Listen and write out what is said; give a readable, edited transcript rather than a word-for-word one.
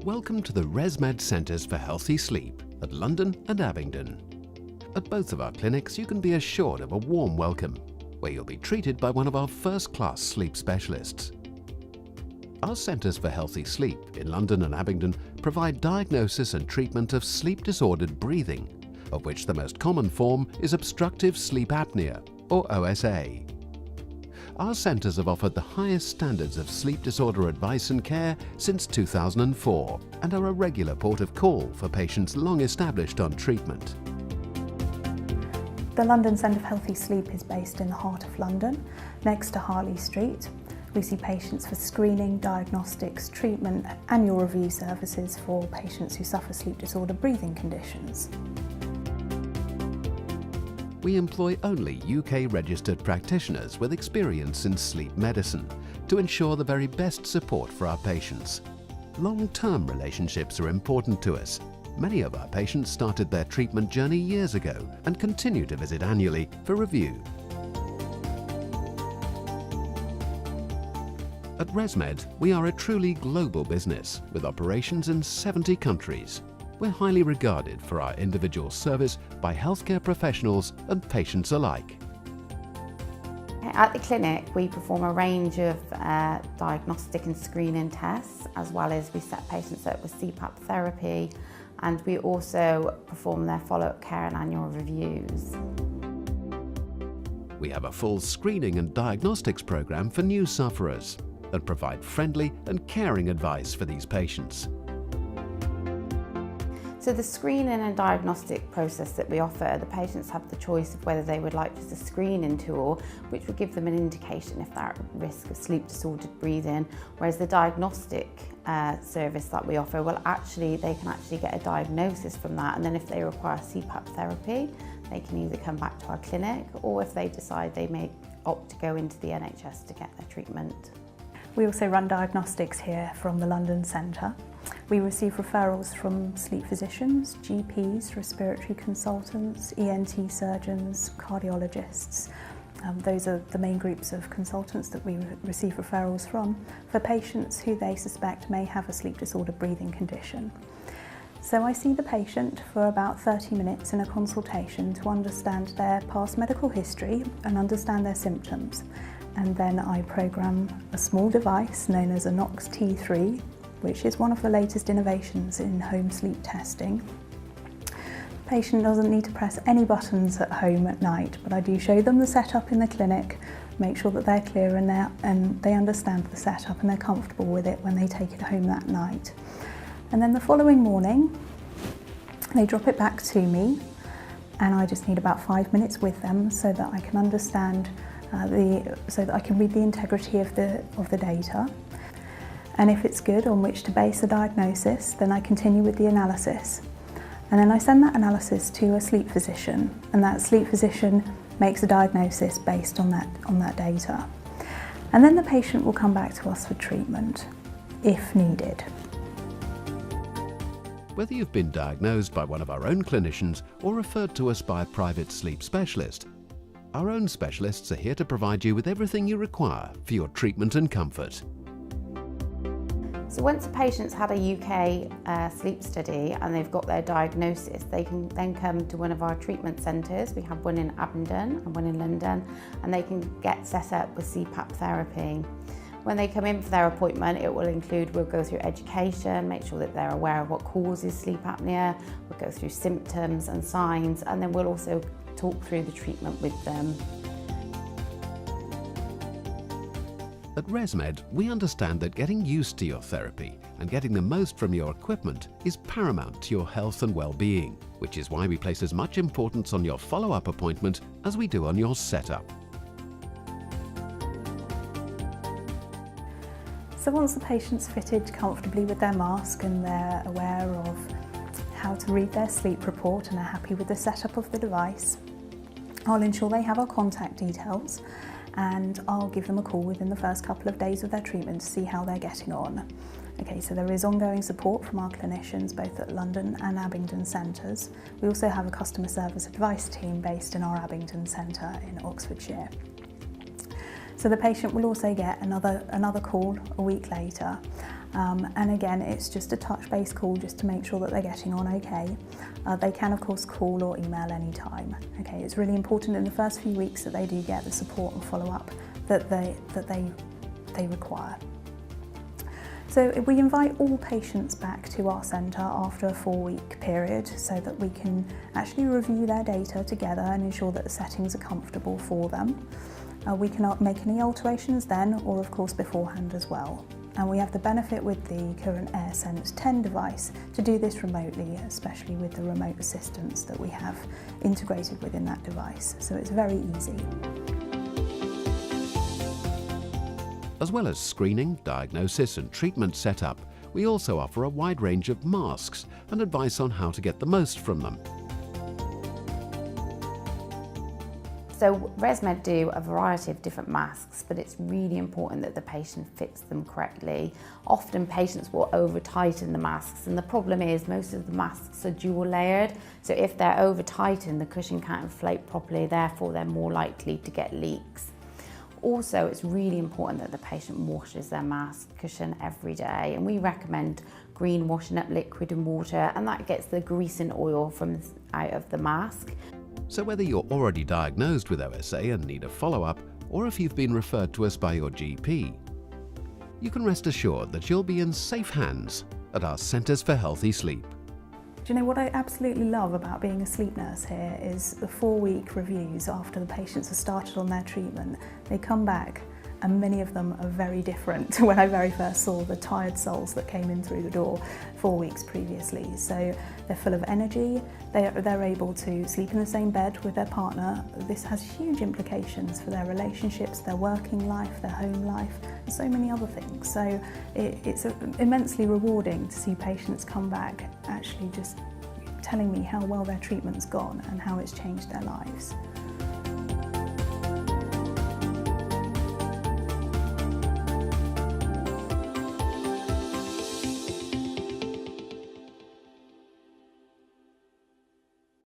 Welcome to the ResMed's Centres for Healthy Sleep at London and Abingdon. At both of our clinics you can be assured of a warm welcome, where you'll be treated by one of our first-class sleep specialists. Our Centres for Healthy Sleep in London and Abingdon provide diagnosis and treatment of sleep-disordered breathing, of which the most common form is obstructive sleep apnea, or OSA. Our centres have offered the highest standards of sleep disorder advice and care since 2004 and are a regular port of call for patients long established on treatment. The London Centre for Healthy Sleep is based in the heart of London, next to Harley Street. We see patients for screening, diagnostics, treatment, annual review services for patients who suffer sleep disorder breathing conditions. We employ only UK-registered practitioners with experience in sleep medicine to ensure the very best support for our patients. Long-term relationships are important to us. Many of our patients started their treatment journey years ago and continue to visit annually for review. At ResMed, we are a truly global business with operations in 70 countries. We're highly regarded for our individual service by healthcare professionals and patients alike. At the clinic, we perform a range of diagnostic and screening tests, as well as we set patients up with CPAP therapy, and we also perform their follow-up care and annual reviews. We have a full screening and diagnostics program for new sufferers and provide friendly and caring advice for these patients. So the screening and diagnostic process that we offer, the patients have the choice of whether they would like just a screening tool, which will give them an indication if they're at risk of sleep disordered breathing, whereas the diagnostic service that we offer, they can actually get a diagnosis from that, and then if they require CPAP therapy, they can either come back to our clinic, or if they decide, they may opt to go into the NHS to get their treatment. We also run diagnostics here from the London Centre. We receive referrals from sleep physicians, GPs, respiratory consultants, ENT surgeons, cardiologists. Those are the main groups of consultants that we receive referrals from for patients who they suspect may have a sleep disorder breathing condition. So I see the patient for about 30 minutes in a consultation to understand their past medical history and understand their symptoms. And then I program a small device known as a NOx T3, which is one of the latest innovations in home sleep testing. The patient doesn't need to press any buttons at home at night, but I do show them the setup in the clinic, make sure that they're clear and they understand the setup and they're comfortable with it when they take it home that night. And then the following morning, they drop it back to me, and I just need about 5 minutes with them so that I can understand so that I can read the integrity of the data. And if it's good on which to base a diagnosis, then I continue with the analysis. And then I send that analysis to a sleep physician, and that sleep physician makes a diagnosis based on that data. And then the patient will come back to us for treatment, if needed. Whether you've been diagnosed by one of our own clinicians or referred to us by a private sleep specialist, our own specialists are here to provide you with everything you require for your treatment and comfort. So once a patient's had a UK sleep study and they've got their diagnosis, they can then come to one of our treatment centres. We have one in Abingdon and one in London, and they can get set up with CPAP therapy. When they come in for their appointment, we'll go through education, make sure that they're aware of what causes sleep apnea, we'll go through symptoms and signs, and then we'll also talk through the treatment with them. At ResMed, we understand that getting used to your therapy and getting the most from your equipment is paramount to your health and well-being, which is why we place as much importance on your follow-up appointment as we do on your setup. So once the patient's fitted comfortably with their mask and they're aware of how to read their sleep report and are happy with the setup of the device, I'll ensure they have our contact details, and I'll give them a call within the first couple of days of their treatment to see how they're getting on. Okay, so there is ongoing support from our clinicians both at London and Abingdon centres. We also have a customer service advice team based in our Abingdon centre in Oxfordshire. So the patient will also get another call a week later, And again, it's just a touch-base call just to make sure that they're getting on okay. They can of course call or email anytime. Okay, it's really important in the first few weeks that they do get the support and follow-up that they require. So we invite all patients back to our centre after a 4-week period so that we can actually review their data together and ensure that the settings are comfortable for them. We can make any alterations then, or of course beforehand as well. And we have the benefit with the current AirSense 10 device to do this remotely, especially with the remote assistance that we have integrated within that device. So it's very easy. As well as screening, diagnosis and treatment setup, we also offer a wide range of masks and advice on how to get the most from them. So ResMed do a variety of different masks, but it's really important that the patient fits them correctly. Often patients will over tighten the masks, and the problem is most of the masks are dual layered. So if they're over tightened, the cushion can't inflate properly, therefore they're more likely to get leaks. Also, it's really important that the patient washes their mask cushion every day, and we recommend green washing up liquid and water, and that gets the grease and oil out of the mask. So whether you're already diagnosed with OSA and need a follow-up, or if you've been referred to us by your GP, you can rest assured that you'll be in safe hands at our Centres for Healthy Sleep. Do you know what I absolutely love about being a sleep nurse here is the 4-week reviews after the patients have started on their treatment. They come back and many of them are very different to when I very first saw the tired souls that came in through the door 4 weeks previously. So they're full of energy, they're able to sleep in the same bed with their partner. This has huge implications for their relationships, their working life, their home life, and so many other things. So it's immensely rewarding to see patients come back actually just telling me how well their treatment's gone and how it's changed their lives.